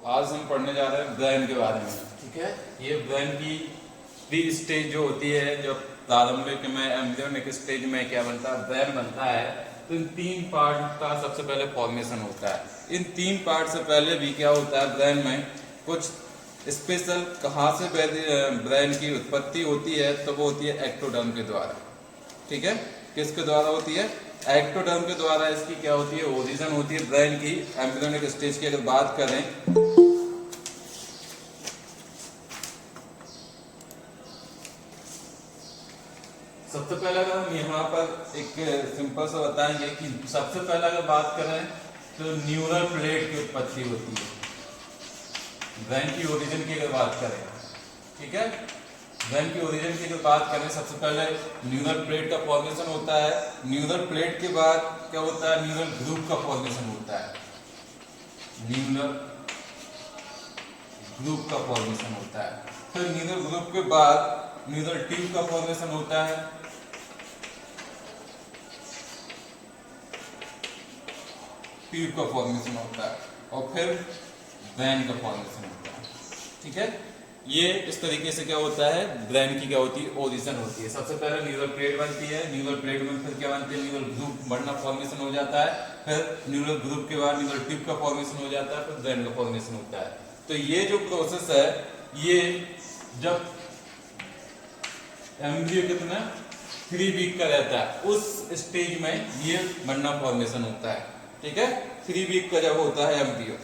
आज हम पढ़ने जा रहे हैं ब्रेन के बारे में। ठीक है, ये ब्रेन की प्री स्टेज जो होती है, जो प्रारंभिक में एम्ब्रियोनिक स्टेज में क्या बनता है, ब्रेन बनता है। तो इन तीन पार्ट का सबसे पहले फॉर्मेशन होता है। इन तीन पार्ट से पहले भी क्या होता है, ब्रेन में कुछ स्पेशल कहाँ से ब्रेन की उत्पत्ति होती है, तो वो होती है एक्टोडर्म के द्वारा। ठीक है, किसके द्वारा होती है, एक्टोडर्म के द्वारा इसकी क्या होती है, ओरिजिन होती है ब्रेन की। एम्ब्रियोनिक स्टेज की अगर बात करें, सबसे पहले अगर हम यहाँ पर एक सिंपल सा बताएंगे कि सबसे पहले अगर बात करें तो न्यूरल प्लेट की उत्पत्ति होती है ब्रेन की ओरिजिन की अगर बात करें। ठीक है, ब्रेन की ओरिजिन की अगर बात करें, सबसे पहले न्यूरल प्लेट का फॉर्मेशन होता है। न्यूरल प्लेट के बाद क्या होता है, न्यूरल ग्रुप का फॉर्मेशन होता है। न्यूरल ग्रुप का फॉर्मेशन होता है। फिर न्यूरल ग्रुप के बाद न्यूरल ट्यूब का फॉर्मेशन होता है। ट्यूब का फॉर्मेशन होता है और फिर ब्रेन का फॉर्मेशन होता है। ठीक है, ये इस तरीके से क्या होता है, ब्रेन की क्या होती है, ओरिजिन होती है। सबसे पहले न्यूरल प्लेट बनती है, न्यूरल प्लेट में फिर क्या बनती है, न्यूरल ग्रुप बनना फॉर्मेशन हो जाता है। फिर न्यूरल ग्रुप के बाद न्यूरल ट्यूब का फॉर्मेशन हो जाता है, फिर ब्रेन का फॉर्मेशन होता है। तो ये जो प्रोसेस है, ये जब एम्ब्रियो कितना 3 वीक का रहता है, उस स्टेज में ये बनना फॉर्मेशन होता है। ठीक है, 3 वीक का जब होता है एम्ब्रियो,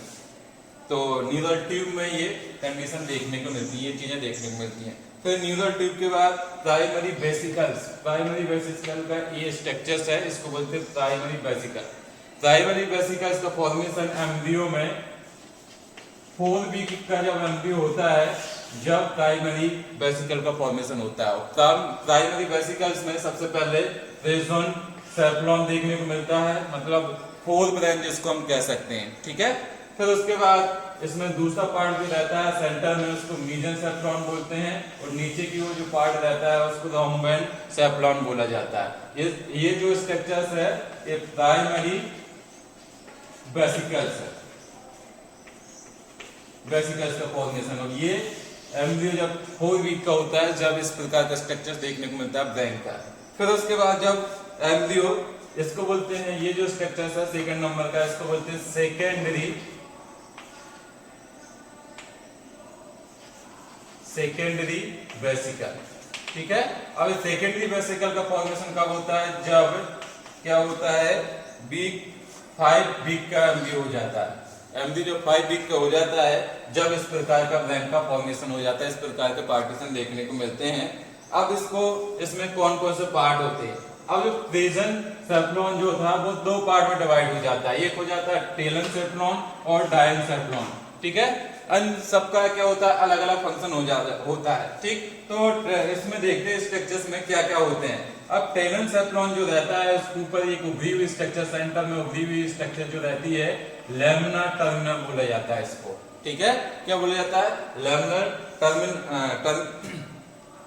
तो न्यूरल ट्यूब में ये कंडीशन देखने को मिलती है, ये चीजें देखने को मिलती हैं। फिर न्यूरल ट्यूब के बाद प्राइमरी वेसिकल्स, प्राइमरी वेसिकल का ये स्ट्रक्चर्स है, इसको बोलते हैं प्राइमरी वेसिकल। प्राइमरी वेसिकल्स का फॉर्मेशन एम्ब्रियो में 4 वीक का जब एम्ब्रियो होता है, जब प्राइमरी वेसिकल का फॉर्मेशन होता है। प्राइमरी वेसिकल्स में सबसे पहले रेजोन सेफ्लॉन देखने को मिलता है, मतलब फोर ब्रेन जिसको हम कह सकते हैं। ठीक है, फिर उसके बाद इसमें दूसरा पार्ट जो रहता है सेंटर में, उसको मीजन सेफ्लॉन बोलते हैं, और नीचे की ओर जो पार्ट रहता है उसको रोम्बेन सेफ्लॉन बोला जाता है। ये जो स्ट्रक्चर्स है, ये प्राइमरी वेसिकल्स है, वेसिकल्स का फॉर्मेशन। और ये एम्ब्रियो जब 4 वीक का होता है, जब इस प्रकार का स्ट्रक्चर देखने को मिलता है ब्रेन का। फिर उसके बाद जब एम्ब्रियो, इसको बोलते हैं, ये जो स्ट्रक्चर है सेकंड नंबर का, इसको बोलते हैं सेकेंडरी वेसिकल। ठीक है, अब सेकेंडरी वेसिकल का फॉर्मेशन कब होता है, जब क्या होता है, 5 वीक का एम्ब्रियो हो जाता है। एम्ब्रियो जो 5 वीक का हो जाता है, जब इस प्रकार का ब्रेन का फॉर्मेशन हो जाता है, इस प्रकार के पार्टीशन देखने को मिलते हैं। अब इसमें कौन कौन से पार्ट होते हैं। अब जो प्रेजन सेफ्लॉन जो था, वो 2 पार्ट में डिवाइड हो जाता है। एक हो जाता है टेलन सेफ्लॉन और डायन सेफ्लॉन। ठीक है, इन सबका क्या होता है, अलग अलग फंक्शन होता है। ठीक, तो इसमें देखते हैं स्ट्रक्चर्स में क्या क्या होते हैं। अब टेलन सेफ्लॉन जो रहता है, उसके ऊपर एक उभरी हुई स्ट्रक्चर, सेंटर में उभरी हुई स्ट्रक्चर जो रहती है, लेमिनर टर्मिनल बोला जाता है इसको। ठीक है, क्या बोला जाता है, लेमिनर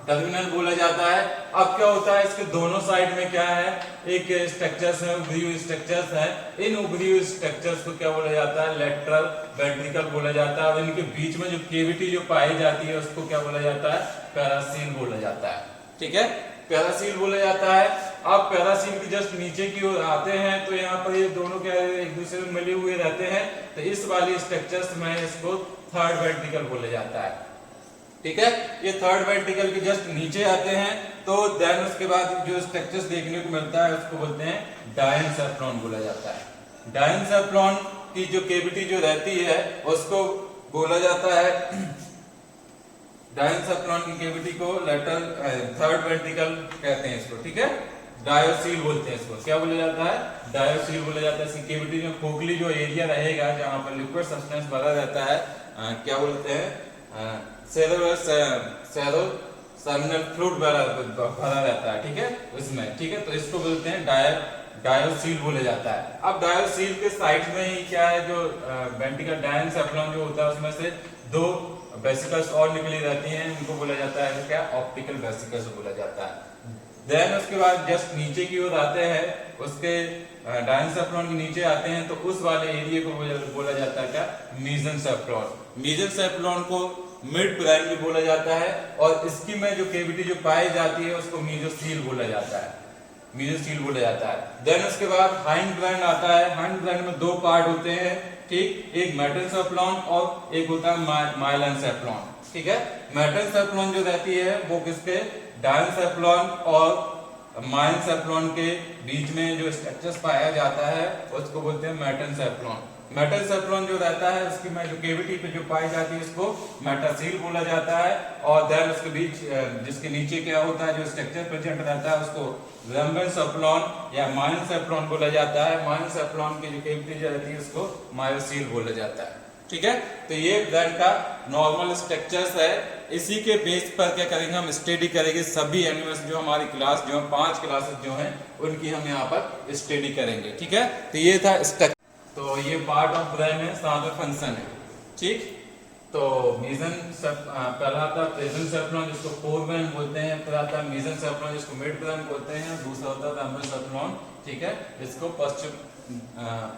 टर्मिनल बोला जाता है। अब क्या होता है, इसके दोनों साइड में क्या है, एक स्ट्रक्चर्स है, उभरी हुई स्ट्रक्चर्स है। इन उभरी हुई स्ट्रक्चर्स को क्या बोला जाता है, लेटरल वेंट्रिकल बोला जाता है। और इनके बीच में जो केविटी जो पाई जाती है, उसको क्या बोला जाता है, पैरासील बोला जाता है। ठीक है, पैरासील बोला जाता है। अब पैरासील के जस्ट नीचे की ओर आते हैं, तो यहाँ पर ये दोनों क्या एक दूसरे में मिले हुए रहते हैं। तो इस वाली स्ट्रक्चर्स में इसको थर्ड वेंट्रिकल बोला जाता है। ठीक है, ये थर्ड वेंट्रिकल के जस्ट नीचे आते हैं। तो देन उसके बाद जो स्ट्रक्चर्स देखने को मिलता है, उसको बोलते हैं डायन सेफ्लॉन बोला जाता है। डायन सेफ्लॉन की जो केविटी जो रहती है, उसको बोला जाता है, डायन सेफ्लॉन की केविटी को लेटरल थर्ड वेंट्रिकल कहते हैं इसको। ठीक है, डायोसील बोलते हैं इसको। क्या बोला जाता है, डायोसील बोला जाता है। इसकी केविटी में खोखली जो एरिया रहेगा, जहां पर लिक्विड सब्सटेंस भरा रहता है, क्या बोलते हैं, सेरेब्रल फ्लूइड भरा रहता है। ठीक है, उसमें। ठीक है, तो इसको बोलते हैं डायोसील बोला जाता है। अब डायोसील के साइड में ही क्या है, जो वेंट्रिकल डायन सेफ्लॉन जो होता है, उसमें से 2 वेसिकल्स और निकली रहती हैं, उनको बोला जाता है क्या, ऑप्टिकल वेसिकल्स बोला जाता है। देन उसके बाद जस्ट नीचे की ओर आते हैं, उसके डायनसेफ्लॉन के नीचे आते हैं तो उस वाले एरिया को बोला जाता है क्या, मेसेनसेफ्लॉन। मेसेनसेफ्लॉन को मिड ब्रेन भी बोला जाता है और इसकी में जो कैविटी जो पाई जाती है उसको मेसोसील बोला जाता है, मेसोसील बोला जाता है। देन उसके बाद हाइंड ब्रेन आता है। हाइंड ब्रेन में दो पार्ट होते हैं, ठीक, एक मेटेनसेफ्लॉन और एक होता है माइलेनसेफ्लॉन, ठीक है। मेटेनसेफ्लॉन जो रहती है वो किसके, डायनसेफ्लॉन और माइलेनसेफ्लॉन के बीच में जो स्ट्रक्चर्स पाया जाता है उसको बोलते हैं मेटेनसेफ्लॉन। मेटेनसेफ्लॉन जो रहता है उसकी में जो कैविटी पे जो पाई जाती है उसको मेटासील बोला जाता है और देन उसके बीच जिसके नीचे क्या होता है जो स्ट्रक्चर प्रेजेंट रहता है उसको रेम्बेनसेफ्लॉन या माइलेनसेफ्लॉन बोला जाता है। माइलेनसेफ्लॉन की जो कैविटी जो रहती है उसको मायोसील बोला जाता है, ठीक है। तो ये ब्रेन का नॉर्मल स्ट्रक्चर्स है। इसी के बेस पर क्या करेंगे, हम स्टडी करेंगे सभी एनिमल्स जो हमारी क्लास जो 5 क्लासेस जो हैं उनकी हम यहाँ पर स्टडी करेंगे, ठीक है। तो ये था स्ट्रक्चर, तो ये पार्ट ऑफ ब्रेन है, साथ में फंक्शन है, ठीक। तो पहला आता है प्रेजेंसेफ्लॉन जिसको फोरब्रेन बोलते हैं, फिर आता है मेसेनसेफ्लॉन जिसको मिड ब्रेन बोलते हैं, दूसरा होता है रेम्बेनसेफ्लॉन, ठीक है, जिसको पश्चिम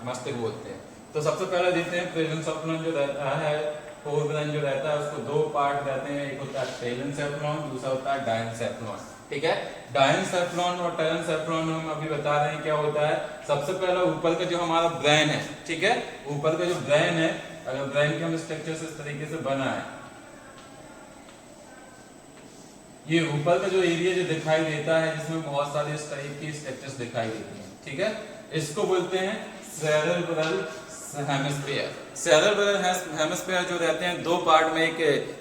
मस्तिष्क बोलते हैं। तो सबसे पहले देखते हैं प्रेजेंसेफ्लॉन जो रहता है, फोरब्रेन जो रहता है उसको दो पार्ट रहते हैं, एक होता है टेलेनसेफ्लॉन, दूसरा होता है डायनसेफ्लॉन, ठीक है। डायनसेफ्लॉन और टेलेनसेफ्लॉन हम अभी बता रहे हैं क्या होता है। सबसे पहले ऊपर का जो हमारा ब्रेन है, ठीक है, ऊपर का जो ब्रेन है, अगर ब्रेन के हम स्ट्रक्चर इस तरीके से बना है, ये ऊपर का जो एरिया जो दिखाई देता है जिसमें बहुत सारे इस टाइप की स्ट्रक्चर्स दिखाई देती हैं, ठीक है, इसको बोलते हैं सेरेब्रल हेमिस्फीयर। सेरेब्रल हेमिस्फीयर जो रहते हैं दो पार्ट में एक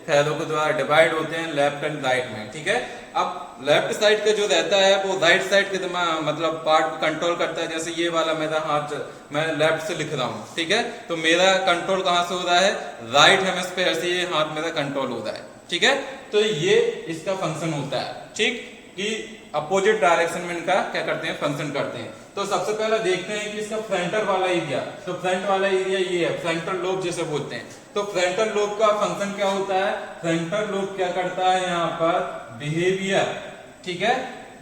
फैलों के द्वारा डिवाइड होते हैं, लेफ्ट एंड राइट में, ठीक है। अब लेफ्ट साइड का जो रहता है वो राइट साइड के मतलब पार्ट को कंट्रोल करता है। जैसे ये वाला मेरा हाथ मैं लेफ्ट से लिख रहा हूँ, ठीक है, तो मेरा कंट्रोल कहाँ से हो रहा है, राइट हेमिस्फीयर से ये हाथ मेरा कंट्रोल हो रहा है, ठीक है। तो ये इसका फंक्शन होता है, ठीक, कि अपोजिट डायरेक्शन में इनका क्या करते हैं, फंक्शन करते हैं। तो सबसे पहले देखते हैं कि इसका फ्रंटल वाला एरिया, तो फ्रंट वाला एरिया ये है, फ्रंटल लोब जिसे बोलते हैं। तो फ्रंटल लोब का फंक्शन क्या होता है, फ्रंटल लोब क्या करता है, यहाँ पर बिहेवियर, ठीक है,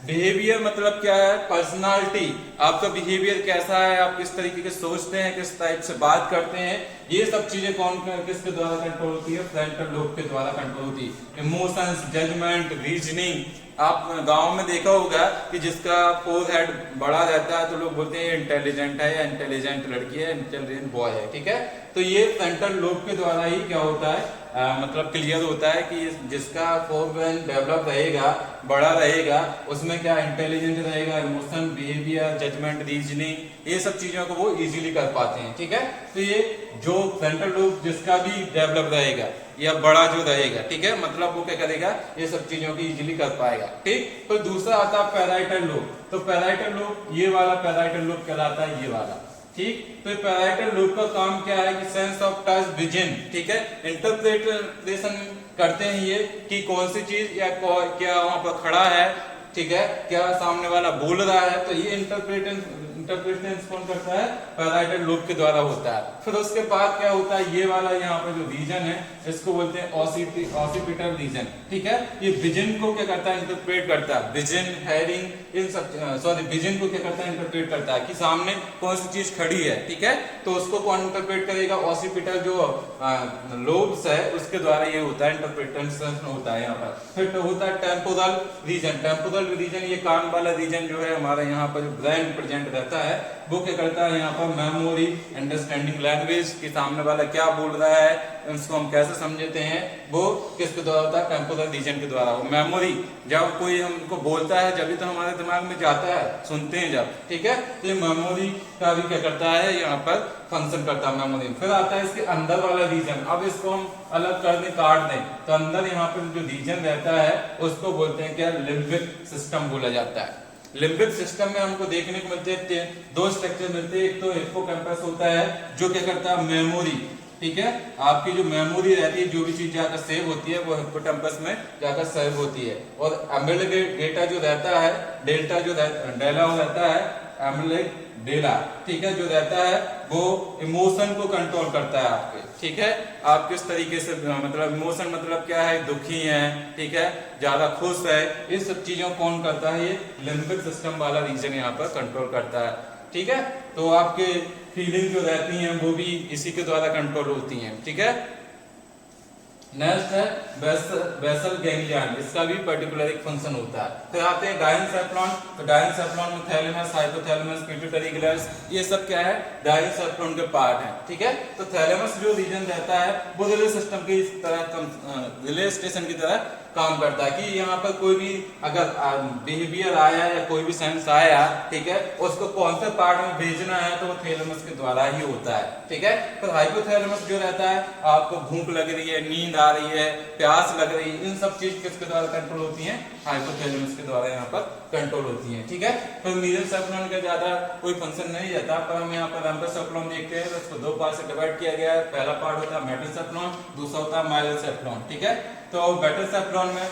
बिहेवियर मतलब क्या है, पर्सनालिटी, आपका बिहेवियर कैसा है, आप किस तरीके के सोचते हैं, किस टाइप से बात करते हैं, ये सब चीजें कौन किसके द्वारा कंट्रोल होती है, फ्रंटल लोब के द्वारा कंट्रोल होती है। इमोशंस, जजमेंट, रीजनिंग, आप गांव में देखा होगा कि जिसका फोरहेड बड़ा रहता है तो लोग बोलते हैं इंटेलिजेंट है या इंटेलिजेंट लड़की है, इंटेलिजेंट बॉय है, ठीक है। तो ये फ्रंटल लोब के द्वारा ही क्या होता है, मतलब क्लियर होता है कि जिसका फोरब्रेन डेवलप रहेगा, बड़ा रहेगा, उसमें क्या इंटेलिजेंट रहेगा, इमोशन, बिहेवियर, जजमेंट, रीजनिंग, ये सब चीजों को वो इजीली कर पाते हैं, ठीक है। तो ये जो फ्रंटल लोब जिसका भी डेवलप रहेगा या बड़ा जो रहेगा, ठीक है, मतलब वो क्या करेगा, ये सब चीजों की इजीली कर पाएगा, ठीक। तो दूसरा आता है पैराइटल लोब। तो पैराइटल लोब, ये वाला पैराइटल लोब कहलाता है, ये वाला, ठीक। तो पैराइटल लोब का काम क्या है कि सेंस ऑफ टच, विजन, ठीक है, इंटरप्रिटेशन करते हैं ये कि कौन सी चीज या क्या वहां पर खड़ा है, ठीक है, क्या सामने वाला बोल रहा है, तो ये इंटरप्रिटेशन कौन करता है, पैराइटल लोब के द्वारा होता है। फिर उसके बाद क्या होता है, ये वाला यहाँ पर जो रीजन है इसको बोलते हैं ऑसिपिटल रीजन, ठीक है। ये विजन को क्या करता है, इंटरप्रेट करता है, विजन, हेयरिंग, इन सब विजन को क्या करता है, इंटरप्रेट करता है कि सामने कौन सी चीज खड़ी है, ठीक है। तो उसको कौन इंटरप्रेट करेगा, ऑसिपिटल जो लोब्स है उसके द्वारा ये होता है, इंटरप्रिटेशन होता है यहाँ पर। फिर तो होता है टेम्पोरल रीजन। टेम्पोरल रीजन ये कान वाला रीजन जो है हमारा यहाँ पर जो ब्रेन प्रेजेंट रहता है वो क्या करता है, यहाँ पर मेमोरी, अंडरस्टैंडिंग लैंग्वेज, कि सामने वाला क्या बोल रहा है उसको हम कैसे समझते हैं, वो किसके द्वारा होता है, टेम्पोरल रीजन के द्वारा। वो मेमोरी, जब कोई हमको बोलता है जब भी तो हमारे दिमाग में जाता है, सुनते हैं जब, ठीक है, तो ये मेमोरी का भी क्या करता है, यहाँ पर फंक्शन करता है मेमोरी। फिर आता है इसके अंदर वाला रीजन। अब इसको हम अलग कर दें, काट दें, तो अंदर यहाँ पर जो रीजन रहता है उसको बोलते हैं क्या, लिम्बिक सिस्टम बोला जाता है। लिम्बिक सिस्टम में हमको देखने को मिलते हैं दो स्ट्रक्चर मिलते हैं, एक तो हिप्पोकैम्पस होता है जो क्या करता है, मेमोरी, ठीक है, आपकी जो मेमोरी रहती है, जो भी चीज जाकर सेव होती है वो हिप्पोकैम्पस में जाकर सेव होती है। और एम्बिलिगेटा जो रहता है, डेल्टा जो डेला रहता है, एम्बिलिगेटा, ठीक है, जो रहता है वो इमोशन को कंट्रोल करता है आपके, ठीक है। आप किस तरीके से मतलब इमोशन मतलब क्या है, दुखी हैं, ठीक है, ज्यादा खुश है, इन सब चीजों को कौन करता है, ये लिम्बिक सिस्टम वाला रीजन यहाँ पर कंट्रोल करता है, ठीक है। तो आपके फीलिंग जो रहती हैं वो भी इसी के द्वारा कंट्रोल होती हैं, ठीक है। नेक्स्ट है बेसल गैंग्लियन, इसका भी पर्टिकुलर एक फंक्शन होता है। फिर आते हैं डायनसेफ्लॉन, तो डायनसेफ्लॉन में थैलेमस, हाइपोथैलेमस, पिट्यूटरी ग्लैंड्स, ये सब क्या है, डायनसेफ्लॉन के पार्ट हैं, ठीक है। तो थैलेमस जो रीजन रहता है वो रिले सिस्टम की रिले स्टेशन की तरह काम करता है कि यहाँ पर कोई भी अगर बिहेवियर आया या कोई भी सेंस आया, ठीक है, उसको कौन से पार्ट में भेजना है तो वो थैलेमस के द्वारा ही होता है, ठीक है। फिर हाइपोथैलेमस जो रहता है, आपको भूख लग रही है, नींद आ रही है, प्यास लग रही है, इन सब चीज किसके द्वारा कंट्रोल होती है, हाइपोथैलेमस के द्वारा यहाँ पर कंट्रोल होती है, ठीक है। फिर मेसेनसेफ्लॉन का ज्यादा कोई फंक्शन नहीं रहता, पर हम यहाँ पर एम्पेसेफ्लॉन देखते हैं, तो उसको दो पार्ट से डिवाइड किया गया है। पहला पार्ट होता है मेटासेफ्लॉन, दूसरा होता है माइलोसेफ्लॉन, ठीक है। तो मेटासेफ्लॉन में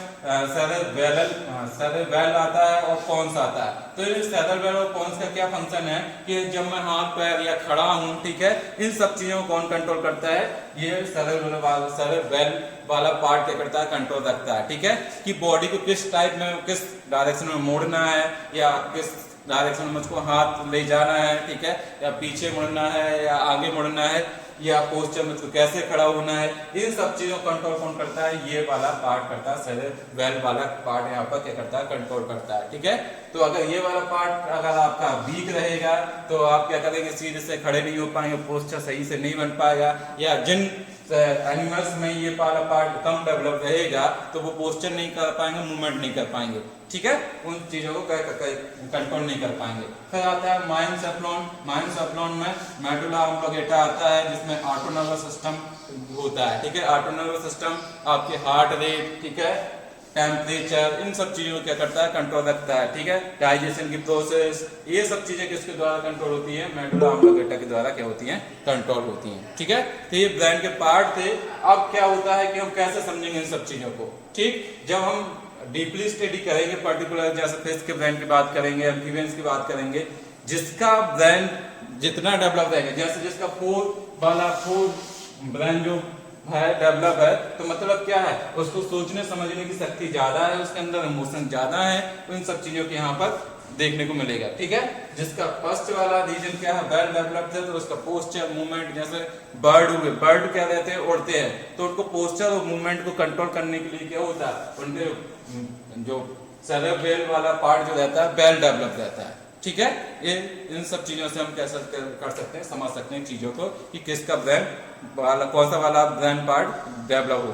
सेरेब्रल आता है और पॉन्स आता है। तो ये सेरेब्रल और पॉन्स का क्या फंक्शन है कि जब मैं हाथ पैर या खड़ा हूं, ठीक है, इन सब चीजों को कौन कंट्रोल करता है, ये सेरेब्रल वाला पार्ट क्या करता है, कंट्रोल रखता है, ठीक है, कि बॉडी को किस टाइप में, किस डायरेक्शन में मोड़ना है या किस डायरेक्शन में मुझको हाथ ले जाना है, ठीक है, या पीछे मुड़ना है या आगे मुड़ना है, या पोस्चर में तो कैसे खड़ा होना है, इन सब चीजों को कंट्रोल कौन करता है, ये वाला पार्ट करता है, सेरेब्रल वाला पार्ट यहाँ पर क्या करता है, कंट्रोल करता है, ठीक है। तो अगर ये वाला पार्ट अगर आपका वीक रहेगा तो आप क्या करेंगे, सीधे से खड़े नहीं हो पाएंगे, पोस्चर सही से नहीं बन पाएगा, या जिन एनिमल्स में ये वाला पार्ट कम डेवलप रहेगा तो वो पोस्चर नहीं कर पाएंगे, मूवमेंट नहीं कर पाएंगे, ठीक है, उन चीजों को कंट्रोल नहीं कर पाएंगे। फिर आता है माइनसेफ्लॉन, माइनसेफ्लॉन में मेडुला ऑब्लिंगेटा आता है, जिसमें ऑटोनर्वस सिस्टम होता है, ठीक है। ऑटोनर्वस सिस्टम आपके हार्ट रेट, ठीक है, टेम्परेचर, इन सब चीजों को क्या करता है, कंट्रोल रखता है, ठीक है। डाइजेशन की प्रोसेस, ये सब चीजें किसके द्वारा कंट्रोल होती है, मेडुला ऑब्लिंगेटा के द्वारा क्या होती हैं, कंट्रोल होती हैं, ठीक है। तो ये ब्रेन के पार्ट थे। अब क्या होता है कि हम कैसे समझेंगे इन सब चीजों को, ठीक, जब हम डीपली स्टडी करेंगे, पर्टिकुलर जैसे फिश के ब्रेन की बात करेंगे, एम्फीबियंस की बात करेंगे, जिसका ब्रेन जितना डेवलप रहेगा, जैसे जिसका फोर ब्रेन जो है डेवलप है, तो मतलब क्या है, उसको सोचने समझने की शक्ति ज्यादा है, उसके अंदर इमोशन ज्यादा है, तो इन सब चीजों के यहाँ पर देखने को मिलेगा, ठीक है। जिसका फर्स्ट वाला रीजन क्या है, वेल डेवलप्ड है, तो उसका पोस्चर मूवमेंट, जैसे बर्ड हुए, बर्ड क्या रहते हैं, उड़ते हैं, तो उनको पोस्चर और मूवमेंट को कंट्रोल करने के लिए क्या होता है, उनके जो सेरेब्रल वाला पार्ट जो रहता है वेल डेवलप रहता है, ठीक है। ये इन सब चीजों से हम कैसे कर सकते हैं, समझ सकते हैं चीजों को कि किसका ब्रेन वाला, कौन सा वाला ब्रेन पार्ट डेवलप होगा।